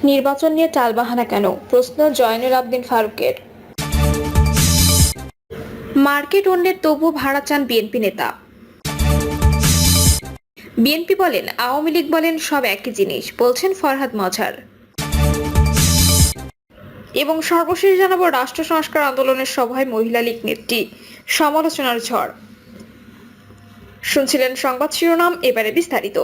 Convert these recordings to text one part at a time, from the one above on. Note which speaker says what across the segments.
Speaker 1: নির্বাচন নিয়ে টালবাহানা কেন? প্রশ্ন জয়নুল আবদিন ফারুকের। মার্কেট অন্যের তবু ভাড়া চান বিএনপি নেতা। বিএনপি বলেন, আওয়ামী লীগ বলেন, সব একই জিনিস, বলছেন ফরহাদ মজহার। এবং সর্বশেষ জানাবো, রাষ্ট্র সংস্কার আন্দোলনের সভায় মহিলা লীগ নেত্রী সমালোচনার ঝড়। শুনছিলেন সংবাদ শিরোনাম, এবারে বিস্তারিত।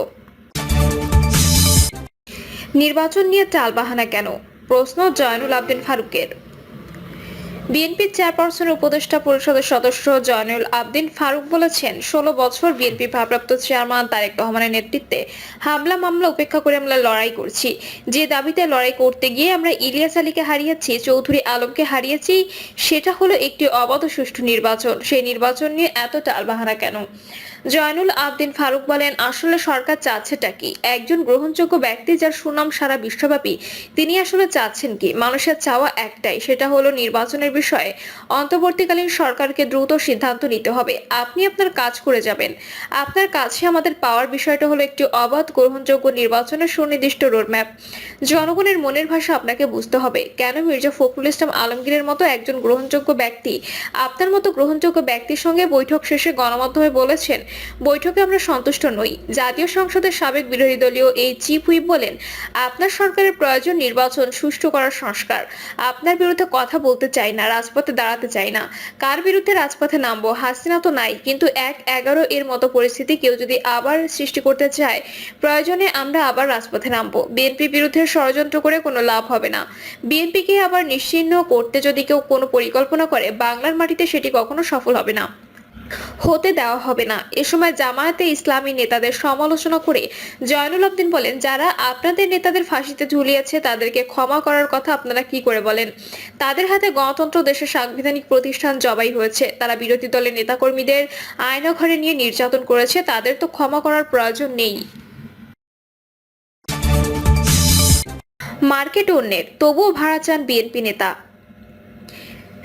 Speaker 1: নির্বাচন নিয়ে টালবাহানা কেন? প্রশ্ন জয়নুল আবদিন ফারুকের। বিএনপির চেয়ারপারসনের উপদেষ্টা পরিষদের সদস্য জয়নুল আবদিন ফারুক বলেছেন, 16 বছর বিএনপি ভারপ্রাপ্ত চেয়ারম্যান তারেক রহমানের নেতৃত্বে হামলা মামলা উপেক্ষা করে আমরা লড়াই করছি। যে দাবিতে লড়াই করতে গিয়ে আমরা ইলিয়াস আলীকে হারিয়েছি, চৌধুরী আলমকে হারিয়েছি, সেটা হলো একটি অবাধ সুষ্ঠু নির্বাচন। সেই নির্বাচন নিয়ে এত টালবাহানা কেন? জয়নুল আবদিন ফারুক বলেন, আসলে সরকার চাচ্ছেটা কি? একজন গ্রহণযোগ্য ব্যক্তি যার সুনাম সারা বিশ্বব্যাপী, তিনি আসলে চাচ্ছেন কি? মানুষের চাওয়া একটাই, সেটা হলো নির্বাচনের বিষয়ে অন্তর্বর্তীকালীন সরকারকে দ্রুত সিদ্ধান্ত নিতে হবে। আপনি আপনার কাজ করে যাবেন। আপনার কাছে আমাদের পাওয়ার বিষয়টা হলো একটি অবাধ গ্রহণযোগ্য নির্বাচনের সুনির্দিষ্ট রোডম্যাপ। জনগণের মনের ভাষা আপনাকে বুঝতে হবে। কেন মির্জা ফখরুল ইসলাম আলমগীরের মতো একজন গ্রহণযোগ্য ব্যক্তি আপনার মতো গ্রহণযোগ্য ব্যক্তির সঙ্গে বৈঠক শেষে গণমাধ্যমে বলেছেন, বৈঠকে আমরা সন্তুষ্ট নই। জাতীয় সংসদের সাবেক বিরোধী দলীয় এই চিফ হুইপ বলেন, আপনার সরকারের প্রয়োজন নির্বাচন সুষ্ঠু করার সংস্কার। আপনার বিরুদ্ধে কথা বলতে চাই না, রাজপথে দাঁড়াতে চাই না। কার বিরুদ্ধে রাজপথে নামবো? হাসিনা তো নাই, কিন্তু 1-11 এর মতো পরিস্থিতি কেউ যদি আবার সৃষ্টি করতে চায়, প্রয়োজনে আমরা আবার রাজপথে নামবো। বিএনপির বিরুদ্ধে ষড়যন্ত্র করে কোনো লাভ হবে না। বিএনপিকে আবার নিশ্চিহ্ন করতে যদি কেউ কোনো পরিকল্পনা করে, বাংলার মাটিতে সেটি কখনো সফল হবে না, হতে দেওয়া হবে না। এ সময় জামায়াতে ইসলামী নেতাদের সমালোচনা করে জয়নুল আবদিন বলেন, যারা আপনাদের নেতাদের ফাঁসিতে ঝুলিয়েছে তাদেরকে ক্ষমা করার কথা আপনারা কি করে বলেন? তাদের হাতে গণতন্ত্র, দেশের সাংবিধানিক প্রতিষ্ঠান জবাই হয়েছে। তারা বিরোধী দলের নেতাকর্মীদের আয়নাঘরে নিয়ে নির্যাতন করেছে, তাদের তো ক্ষমা করার প্রয়োজন নেই। মার্কেট অন্যের, তবুও ভাড়া চান বিএনপি নেতা।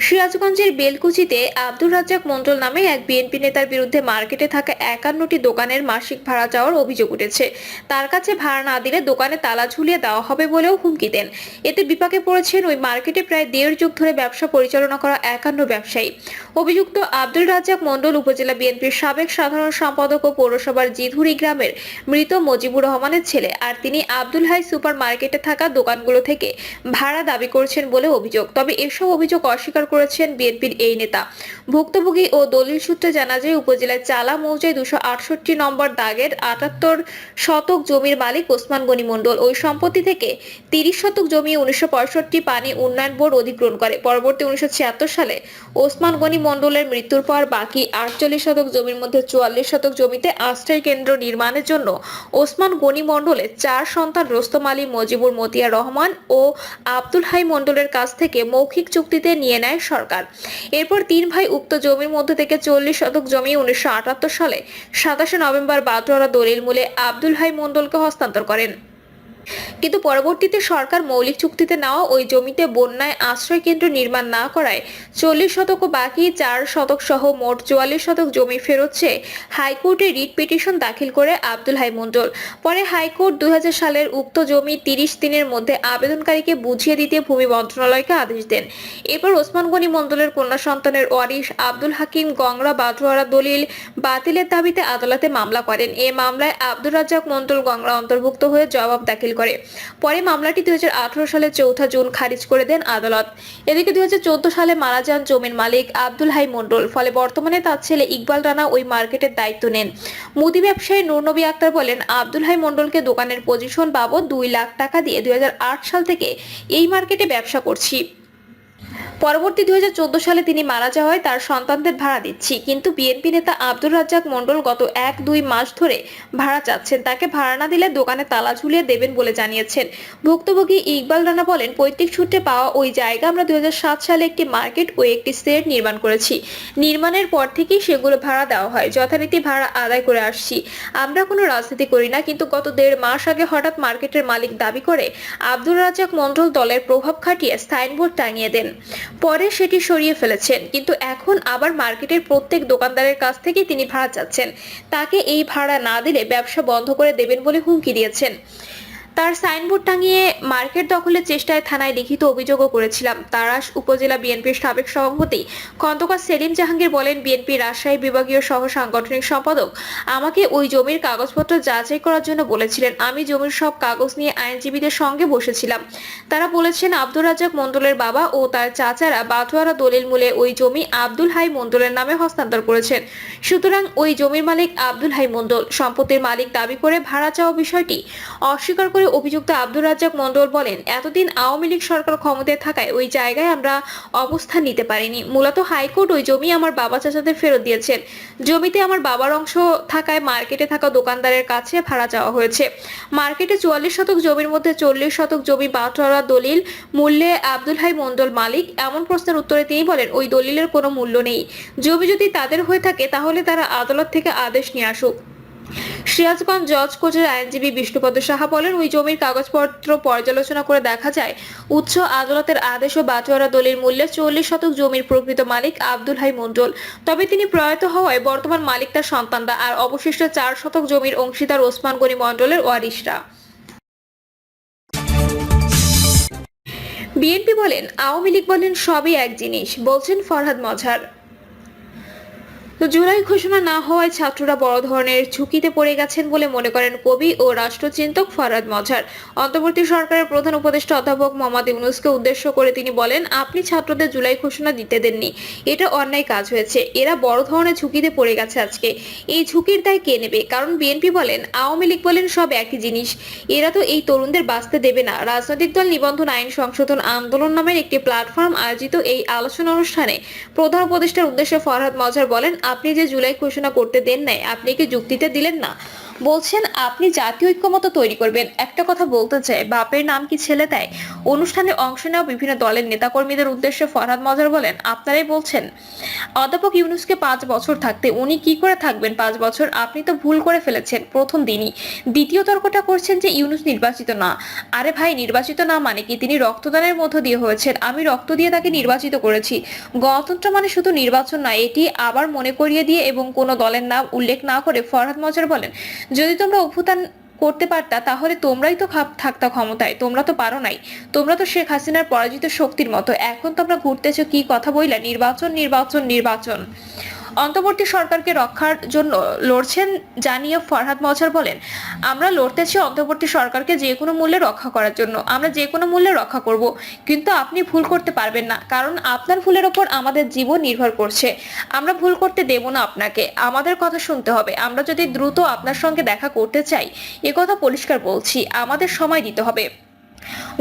Speaker 1: সিরাজগঞ্জের বেলকুচিতে আব্দুর রাজ্জাক মণ্ডল নামে এক বিএনপি নেতার বিরুদ্ধে মার্কেটে থাকা 51টি দোকানের মাসিক ভাড়া চাওয়ার অভিযোগ উঠেছে। তার কাছে ভাড়া না দিলে দোকানে তালা ঝুলিয়ে দেওয়া হবে বলেও হুমকি দেন। এতে বিপাকে পড়েছেন ওই মার্কেটে প্রায় 1.5 যুগ ধরে ব্যবসা পরিচালনা করা 51 ব্যবসায়ী। অভিযুক্ত আব্দুর রাজ্জাক মণ্ডল উপজেলা বিএনপির সাবেক সাধারণ সম্পাদক ও পৌরসভার জিধুরি গ্রামের মৃত মজিবুর রহমানের ছেলে। আর তিনি আব্দুল হাই সুপার মার্কেটে থাকা দোকানগুলো থেকে ভাড়া দাবি করছেন বলে অভিযোগ। তবে এসব অভিযোগ অস্বীকার করেছেন বিএনপির এই নেতা। ভুক্তভোগী ও দলিল সূত্রে জানা যায়, উপজেলার চালা মৌজায় 268 নম্বর দাগের 78 শতক জমির মালিক ওসমান গনি মণ্ডল। ওই সম্পত্তি থেকে 30 শতক জমি 1965 পানি উন্নয়ন বোর্ড অধিগ্রহণ করে। পরবর্তী 1976 সালে ওসমান গনি মণ্ডলের মৃত্যুর পর বাকি 48 শতক জমির মধ্যে 44 শতক জমিতে আশ্রয় কেন্দ্র নির্মাণের জন্য ওসমান গনি মণ্ডলের 4 সন্তান রোস্তম আলী, মজিবুর, মতিয়া রহমান ও আব্দুল হাই মণ্ডলের কাছ থেকে মৌখিক চুক্তিতে নিয়ে নেয় সরকার। এরপর 3 ভাই উক্ত জমির মধ্যে থেকে 40 শতক জমি 1978 সালে 27 নভেম্বর বাটোয়ারা দলিল মূলে আব্দুল হাই মণ্ডলকে হস্তান্তর করেন। কিন্তু পরবর্তীতে সরকার মৌলিক চুক্তিতে নেওয়া ওই জমিতে বন্যায় আশ্রয় কেন্দ্র নির্মাণ না করায় 40 শতক ও বাকি 4 শতক সহ মোট 44 শতক জমি ফেরত চেয়ে হাইকোর্টে রিট পিটিশন দাখিল করে আব্দুল হাই মণ্ডল। পরে হাইকোর্ট 2000 সালের উক্ত জমি 30 দিনের মধ্যে আবেদনকারীকে বুঝিয়ে দিতে ভূমি মন্ত্রণালয়কে আদেশ দেন। এরপর ওসমান গনি মণ্ডলের কন্যা সন্তানের ওয়ারিশ আব্দুল হাকিম গংরা বাটোয়ারা দলিল বাতিলের দাবিতে আদালতে মামলা করেন। এই মামলায় আব্দুর রাজ্জাক মণ্ডল গংরা অন্তর্ভুক্ত হয়ে জবাব দাখিল করে। পরে মামলাটি 2018 সালের 4 জুন খারিজ করে দেন আদালত। এদিকে 2014 সালে মারা যান জমির মালিক আব্দুল হাই মণ্ডল। ফলে বর্তমানে তার ছেলে ইকবাল রানা ওই মার্কেটের দায়িত্ব নেন। মুদি ব্যবসায়ী নূর নবী আক্তার বলেন, আব্দুল হাই মণ্ডলকে দোকানের পজিশন বাবদ 2 লাখ টাকা দিয়ে 2008 সাল থেকে এই মার্কেটে ব্যবসা করছি। পরবর্তী 2014 সালে তিনি মারা যাওয়ায় তার সন্তানদের ভাড়া দিচ্ছি। কিন্তু বিএনপি নেতা আব্দুর রাজ্জাক মণ্ডল গত 1-2 মাস ধরে ভাড়া চাচ্ছেন। তাকে ভাড়া না দিলে দোকানে তালা ঝুলিয়ে দেবেন বলে জানিয়েছেন। ভুক্তভোগী ইকবাল রানা বলেন, পৈতৃক সূত্রে পাওয়া ওই জায়গা আমরা 2007 সালে একটি মার্কেট ও একটি সেট নির্মাণ করেছি। নির্মাণের পর থেকেই সেগুলো ভাড়া দেওয়া হয়, যথারীতি ভাড়া আদায় করে আসছি। আমরা কোনো রাজনীতি করি না, কিন্তু গত 1.5 মাস আগে হঠাৎ মার্কেটের মালিক দাবি করে আব্দুর রাজ্জাক মণ্ডল দলের প্রভাব খাটিয়ে সাইনবোর্ড টাঙিয়ে দেন। পরে সেটি সরিয়ে ফেলেছেন, কিন্তু এখন আবার মার্কেটের প্রত্যেক দোকানদারের কাছ থেকে তিনি ভাড়া চাচ্ছেন। তাকে এই ভাড়া না দিলে ব্যবসা বন্ধ করে দেবেন বলে হুমকি দিয়েছেন। তার সাইনবোর্ড টাঙিয়ে মার্কেট দখলের চেষ্টায় থানায় লিখিত অভিযোগও করেছিলাম। তারাস উপজেলা বিএনপির সাবেক সভাপতি খন্দকার সেলিম জাহাঙ্গীর বলেন, বিএনপি রাজশাহী বিভাগীয় সহ সাংগঠনিক সম্পাদক আমাকে ওই জমির কাগজপত্র যাচাই করার জন্য বলেছিলেন। আমি জমির সব কাগজ নিয়ে আইনজীবীদের সঙ্গে বসেছিলাম। তারা বলেছেন আব্দুর রাজ্জাক মণ্ডলের বাবা ও তার চাচারা বাটোয়ারা দলিল মূলে ওই জমি আব্দুল হাই মণ্ডলের নামে হস্তান্তর করেছেন। সুতরাং ওই জমির মালিক আব্দুল হাই মণ্ডল। সম্পত্তির মালিক দাবি করে ভাড়া চাওয়া বিষয়টি অস্বীকার করে অভিযুক্ত আব্দুর রাজ্জাক মণ্ডল বলেন, এতদিন আওয়ামী লীগ সরকার ক্ষমতায় থাকায় ওই জায়গায় আমরা অবস্থান নিতে পারিনি। মূলত হাইকোর্ট ওই জমি আমার বাবা চাচাদের ফেরত দিয়েছেন। জমিতে আমার বাবার অংশ থাকায় মার্কেটে থাকা দোকানদারের কাছে ভাড়া চাওয়া হয়েছে। মার্কেটে 44 শতক জমির মধ্যে 40 শতক জমি বাটোয়ারা দলিল মূল্যে আব্দুল হাই মণ্ডল মালিক। এমন প্রশ্নের উত্তরে তিনি বলেন, ওই দলিলের কোনো মূল্য নেই। জমি যদি তাদের হয়ে থাকে তাহলে তারা আদালত থেকে আদেশ নিয়ে আসুক। সিরাজগঞ্জ জজ কোর্টের আইনজীবী বিষ্ণুপদ সাহা বলেন, ওই জমির কাগজপত্র পর্যালোচনা করে দেখা যায় উচ্চ আদালতের আদেশ ও বাটোয়ারা দলিল মূল্যে 40 শতক জমির প্রকৃত মালিক আব্দুল হাই মণ্ডল। তবে তিনি প্রয়াত হওয়ায় বর্তমান মালিক তার সন্তানরা, আর অবশিষ্ট 4 শতক জমির অংশীদার ওসমান গনি মণ্ডলের ওয়ারিশরা। বিএনপি বলেন, আওয়ামী লীগ বলেন সবই এক জিনিস, বলছেন ফরহাদ মজহার। জুলাই ঘোষণা না হওয়ায় ছাত্ররা বড় ধরনের ঝুঁকিতে পড়ে গেছেন বলে মনে করেন কবি ও রাষ্ট্রচিন্তক ফরহাদ মজহার। অন্তর্বর্তী সরকারের প্রধান উপদেষ্টা অধ্যাপক মোহাম্মদ ইউনূসকে উদ্দেশ্য করে তিনি বলেন, আপনি ছাত্রদের জুলাই ঘোষণা দিতে দেননি, এটা অন্যায় কাজ হয়েছে। এরা বড় ধরনের ঝুঁকিতে পড়ে গেছে। আজকে এই ঝুঁকির দায় কে নেবে? কারণ বিএনপি বলেন, আওয়ামী লীগ বলেন সব একই জিনিস। এরা তো এই তরুণদের বাঁচতে দেবে না। রাজনৈতিক দল নিবন্ধন আইন সংশোধন আন্দোলন নামের একটি প্ল্যাটফর্ম আয়োজিত এই আলোচনা অনুষ্ঠানে প্রধান উপদেষ্টার উদ্দেশ্যে ফরহাদ মজহার বলেন, আপনি যে জুলাই ঘোষণা করতে দেন নাই, আপনি কি যুক্তিতে দিলেন না? বলছেন আপনি জাতীয় ঐক্যমত তৈরি করবেন। একটা কথা বলতে চাই, বাপের নাম কি ছেলে দেয়? অনুষ্ঠানে অংশ নেওয়া বিভিন্ন দলের নেতাকর্মীদের উদ্দেশ্যে ফরহাদ মজহার বলেন, আপনারাই বলছেন অধ্যাপক ইউনূসকে 5 বছর থাকতে, উনি কি করে থাকবেন 5 বছর? আপনি তো ভুল করে ফেলেছেন প্রথম দিনই। দ্বিতীয় তর্কটা করছেন যে ইউনূস নির্বাচিত না। আরে ভাই, নির্বাচিত না মানে কি? তিনি রক্তদানের মধ্য দিয়ে হয়েছেন। আমি রক্ত দিয়ে তাকে নির্বাচিত করেছি। গণতন্ত্র মানে শুধু নির্বাচন নয়, এটি আবার মনে করিয়ে দিয়ে এবং কোনো দলের নাম উল্লেখ না করে ফরহাদ মজহার বলেন, যদি তোমরা অভ্যুত্থান করতে পারতা তাহলে তোমরাই তো থাকতা ক্ষমতায়। তোমরা তো পারো নাই। তোমরা তো শেখ হাসিনার পরাজিত শক্তির মতো। এখন তোমরা ঘুরতেছো কি কথা বইলা, নির্বাচন নির্বাচন নির্বাচন। অন্তর্বর্তী সরকারকে রক্ষার জন্য লড়ছেন জানিয়ে ফরহাদ মজহার বলেন, আমরা লড়তেছি অন্তর্বর্তী সরকারকে যে কোনো মূল্যে রক্ষা করার জন্য। আমরা যে কোনো মূল্যে রক্ষা করব, কিন্তু আপনি ভুল করতে পারবেন না, কারণ আপনার ভুলের ওপর আমাদের জীবন নির্ভর করছে। আমরা ভুল করতে দেব না আপনাকে। আমাদের কথা শুনতে হবে। আমরা যদি দ্রুত আপনার সঙ্গে দেখা করতে চাই, কথা পরিষ্কার বলছি, আমাদের সময় দিতে হবে।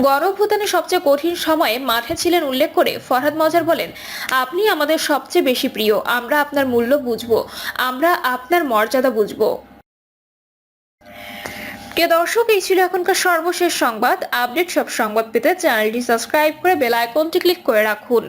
Speaker 1: গণঅভ্যুত্থানের সবচেয়ে কঠিন সময়ে মাঠে ছিলেন উল্লেখ করে ফরহাদ মজহার বলেন, আপনি আমাদের সবচেয়ে বেশি প্রিয়। আমরা আপনার মূল্য বুঝবো, আমরা আপনার মর্যাদা বুঝবো। প্রিয় দর্শক, এই ছিল এখনকার সর্বশেষ সংবাদ। আপডেট সব সংবাদ পেতে চ্যানেলটি সাবস্ক্রাইব করে বেল আইকনটি ক্লিক করে রাখুন।